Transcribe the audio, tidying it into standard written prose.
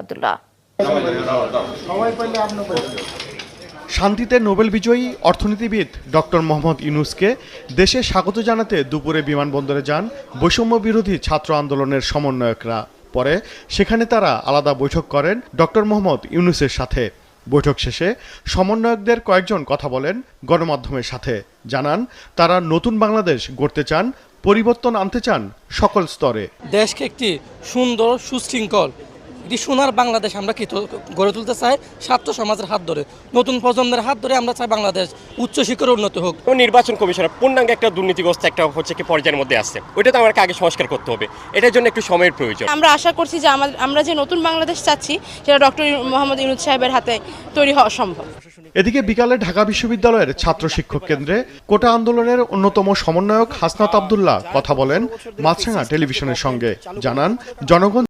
আব্দুল্লাহ। শান্তিতে নোবেল বিজয়ী অর্থনীতিবিদ ডক্টর মোহাম্মদ ইউনূসকে দেশে স্বাগত জানাতে দুপুরে বিমানবন্দরে যান বৈষম্য বিরোধী ছাত্র আন্দোলনের সমন্বয়করা। পরে সেখানে তারা আলাদা বৈঠক করেন ডক্টর মোহাম্মদ ইউনূসের সাথে। বৈঠক শেষে সমন্বয়কদের কয়েকজন কথা বলেন গণমাধ্যমের সাথে, জানান তারা নতুন বাংলাদেশ গড়তে চান, পরিবর্তন আনতে চান সকল স্তরে। দেশকে একটি সুন্দর সুশৃঙ্খল একটি সোনার বাংলাদেশ আমরা গড়ে তুলতে চাই, ছাত্র সমাজের হাত ধরে, নতুন প্রজন্মের হাত ধরে আমরা চাই বাংলাদেশ উচ্চ শিক্ষার উন্নতি হোক। নির্বাচন কমিশনের পূর্ণাঙ্গ একটা দুর্নীতিগ্রস্ত একটা কি পর্যায়ের মধ্যে আছে, ওইটাতে আমাকে আগে সংস্কার করতে হবে, এটার জন্য একটু সময়ের প্রয়োজন। আমরা আশা করছি যে আমরা যে নতুন বাংলাদেশ চাচ্ছি সেটা ডক্টর মোহাম্মদ ইউনূস সাহেবের হাতে তৈরি হওয়া সম্ভব। এদিকে বিকালে ঢাকা বিশ্ববিদ্যালয়ের ছাত্র শিক্ষক কেন্দ্রে কোটা আন্দোলনের অন্যতম সমন্বয়ক হাসনাত আব্দুল্লাহ কথা বলেন মাছরাঙা টেলিভিশনের সঙ্গে, জানান জনগণ